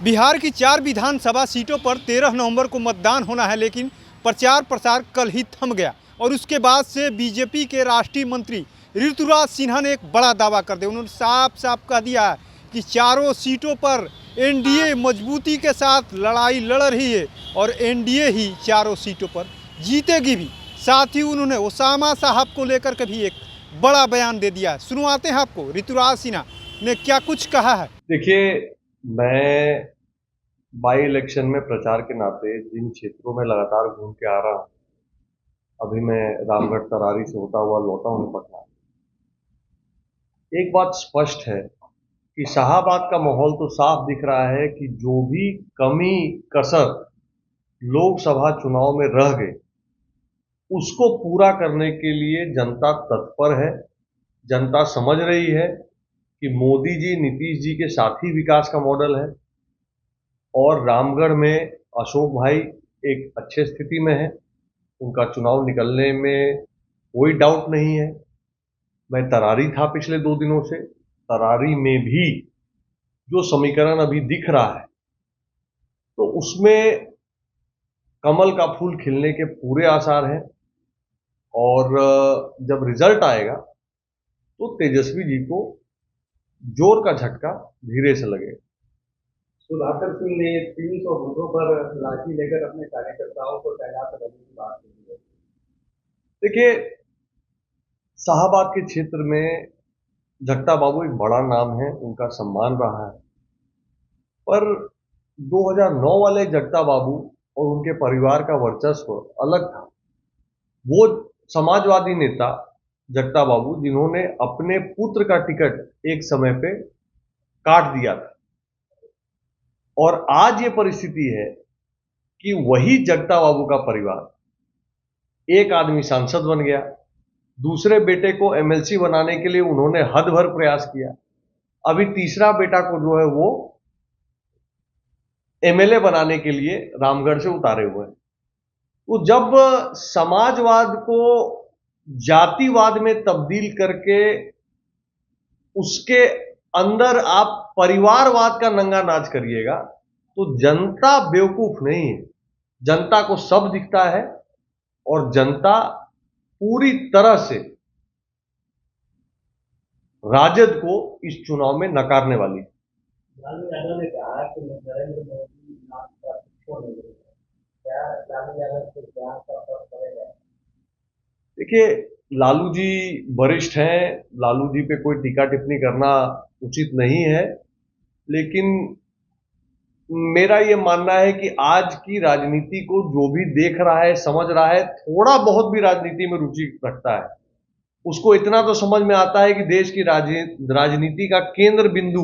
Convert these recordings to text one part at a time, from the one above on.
बिहार की 4 विधानसभा सीटों पर 13 नवंबर को मतदान होना है, लेकिन प्रचार प्रसार कल ही थम गया और उसके बाद से बीजेपी के राष्ट्रीय मंत्री ऋतुराज सिन्हा ने एक बड़ा दावा कर दिया। उन्होंने साफ साफ कह दिया है कि चारों सीटों पर एनडीए मजबूती के साथ लड़ाई लड़ रही है और एनडीए ही चारों सीटों पर जीतेगी भी। साथ ही उन्होंने ओसामा साहब को लेकर के भी एक बड़ा बयान दे दिया है। सुनवाते हैं आपको ऋतुराज सिन्हा ने क्या कुछ कहा है। देखिए, मैं बाई इलेक्शन में प्रचार के नाते जिन क्षेत्रों में लगातार घूम के आ रहा हूँ, अभी मैं रामगढ़ तरारी से होता हुआ लौटा हूँ पटना। एक बात स्पष्ट है कि शाहाबाद का माहौल तो साफ दिख रहा है कि जो भी कमी कसर लोकसभा चुनाव में रह गई, उसको पूरा करने के लिए जनता तत्पर है। जनता समझ रही है कि मोदी जी नीतीश जी के साथ ही विकास का मॉडल है और रामगढ़ में अशोक भाई एक अच्छे स्थिति में है। उनका चुनाव निकलने में कोई डाउट नहीं है। मैं तरारी था पिछले 2 दिनों से, तरारी में भी जो समीकरण अभी दिख रहा है तो उसमें कमल का फूल खिलने के पूरे आसार हैं और जब रिजल्ट आएगा तो तेजस्वी जी को जोर का झटका धीरे से लगेगा। सुधाकर सिंह ने 300 बूथों पर लाठी लेकर अपने कार्यकर्ताओं को तैनात करने की बात की है। देखिए, शाहाबाद के क्षेत्र में जगता बाबू एक बड़ा नाम है, उनका सम्मान रहा है, पर 2009 वाले जगता बाबू और उनके परिवार का वर्चस्व अलग था। वो समाजवादी नेता जगता बाबू जिन्होंने अपने पुत्र का टिकट एक समय पे काट दिया था, और आज ये परिस्थिति है कि वही जगता बाबू का परिवार, एक आदमी सांसद बन गया, दूसरे बेटे को एमएलसी बनाने के लिए उन्होंने हद भर प्रयास किया, अभी तीसरा बेटा को जो है वो एमएलए बनाने के लिए रामगढ़ से उतारे हुए हैं। तो जब समाजवाद को जातिवाद में तब्दील करके उसके अंदर आप परिवारवाद का नंगा नाच करिएगा तो जनता बेवकूफ नहीं है। जनता को सब दिखता है और जनता पूरी तरह से राजद को इस चुनाव में नकारने वाली है। लालू यादव ने कहा कि नरेंद्र मोदी नाम पर छोड़ नहीं देगा। क्या लालू यादव से क्या फर्क पड़ेगा? देखिए, लालू जी वरिष्ठ हैं, लालू जी पे कोई टीका टिप्पणी करना उचित नहीं है, लेकिन मेरा ये मानना है कि आज की राजनीति को जो भी देख रहा है, समझ रहा है, थोड़ा बहुत भी राजनीति में रुचि रखता है, उसको इतना तो समझ में आता है कि देश की राजनीति का केंद्र बिंदु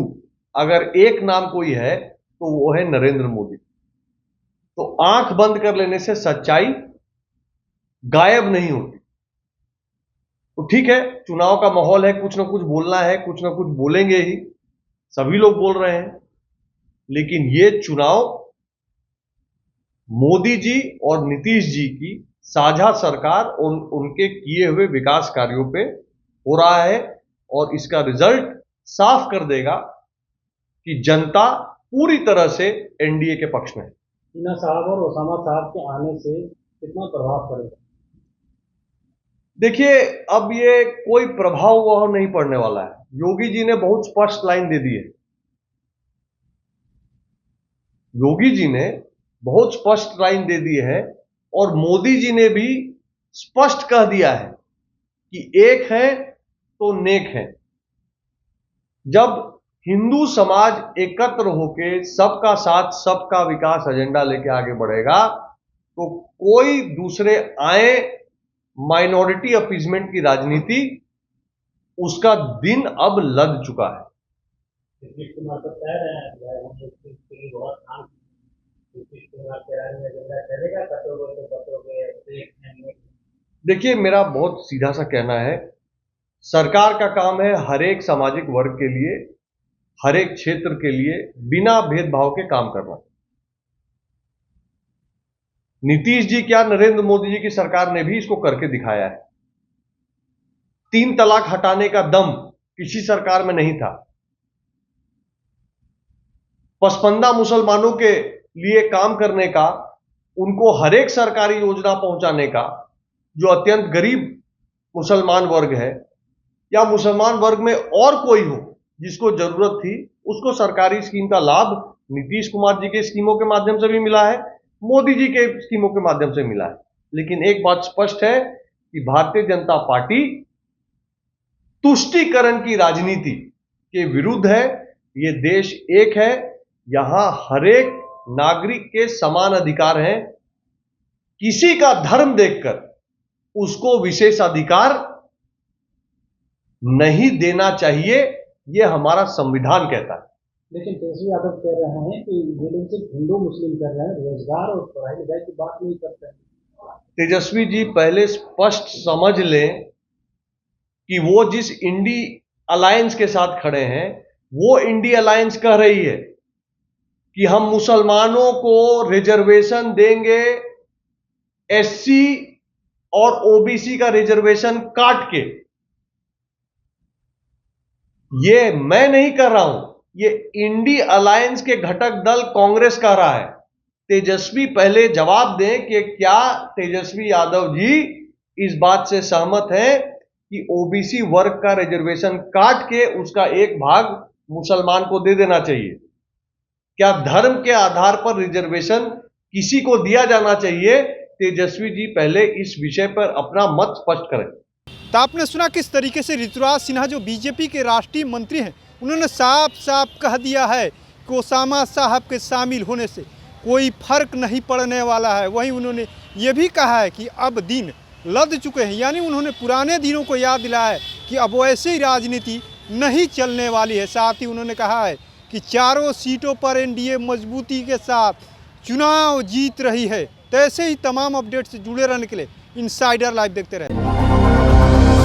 अगर एक नाम कोई है तो वो है नरेंद्र मोदी। तो आंख बंद कर लेने से सच्चाई गायब नहीं होती। तो ठीक है, चुनाव का माहौल है, कुछ ना कुछ बोलना है, कुछ ना कुछ बोलेंगे ही, सभी लोग बोल रहे हैं, लेकिन ये चुनाव मोदी जी और नीतीश जी की साझा सरकार और उनके किए हुए विकास कार्यों पे हो रहा है और इसका रिजल्ट साफ कर देगा कि जनता पूरी तरह से एनडीए के पक्ष में है। सिन्हा साहब और ओसामा साहब के आने से कितना प्रभाव पड़ेगा? देखिए, अब ये कोई प्रभाव वह नहीं पड़ने वाला है। योगी जी ने बहुत स्पष्ट लाइन दे दी है। योगी जी ने बहुत स्पष्ट लाइन दे दी है और मोदी जी ने भी स्पष्ट कह दिया है कि एक है तो नेक है। जब हिंदू समाज एकत्र होके सबका साथ सबका विकास एजेंडा लेके आगे बढ़ेगा तो कोई दूसरे आए माइनॉरिटी अपीजमेंट की राजनीति, उसका दिन अब लग चुका है। देखिए, मेरा बहुत सीधा सा कहना है, सरकार का काम है हर एक सामाजिक वर्ग के लिए, हर एक क्षेत्र के लिए बिना भेदभाव के काम करना। नीतीश जी क्या, नरेंद्र मोदी जी की सरकार ने भी इसको करके दिखाया है। 3 तलाक हटाने का दम किसी सरकार में नहीं था, पसमंदा मुसलमानों के लिए काम करने का, उनको हर एक सरकारी योजना पहुंचाने का, जो अत्यंत गरीब मुसलमान वर्ग है या मुसलमान वर्ग में और कोई हो जिसको जरूरत थी, उसको सरकारी स्कीम का लाभ नीतीश कुमार जी के स्कीमों के माध्यम से भी मिला है, मोदी जी के स्कीमों के माध्यम से मिला है। लेकिन एक बात स्पष्ट है कि भारतीय जनता पार्टी तुष्टीकरण की राजनीति के विरुद्ध है। ये देश एक है, यहां हर एक नागरिक के समान अधिकार हैं। किसी का धर्म देखकर उसको विशेष अधिकार नहीं देना चाहिए, यह हमारा संविधान कहता है। लेकिन तेजस्वी यादव कह रहे हैं कि ये लोग सिर्फ हिंदू मुस्लिम कर रहे हैं, रोजगार और पढ़ाई लिखाई की बात नहीं करते हैं। तेजस्वी जी पहले स्पष्ट समझ लें कि वो जिस इंडी अलायंस के साथ खड़े हैं, वो इंडी अलायंस कह रही है कि हम मुसलमानों को रिजर्वेशन देंगे, एससी और ओबीसी का रिजर्वेशन काट के। ये मैं नहीं कर रहा हूं, ये इंडी अलायंस के घटक दल कांग्रेस कह रहा है। तेजस्वी पहले जवाब दें कि क्या तेजस्वी यादव जी इस बात से सहमत हैं कि ओबीसी वर्ग का रिजर्वेशन काट के उसका एक भाग मुसलमान को दे देना चाहिए? क्या धर्म के आधार पर रिजर्वेशन किसी को दिया जाना चाहिए? तेजस्वी जी पहले इस विषय पर अपना मत स्पष्ट करें। तो आपने सुना किस तरीके से ऋतुराज सिन्हा जो बीजेपी के राष्ट्रीय मंत्री हैं, उन्होंने साफ साफ कह दिया है कि ओसामा साहब के शामिल होने से कोई फर्क नहीं पड़ने वाला है। वहीं उन्होंने ये भी कहा है कि अब दिन लद चुके हैं, यानी उन्होंने पुराने दिनों को याद दिलाया है कि अब वैसे ही राजनीति नहीं चलने वाली है। साथ ही उन्होंने कहा है कि चारों सीटों पर एनडीए मजबूती के साथ चुनाव जीत रही है। तो ऐसे ही तमाम अपडेट से जुड़े रहने के लिए इनसाइडर लाइव देखते रहें।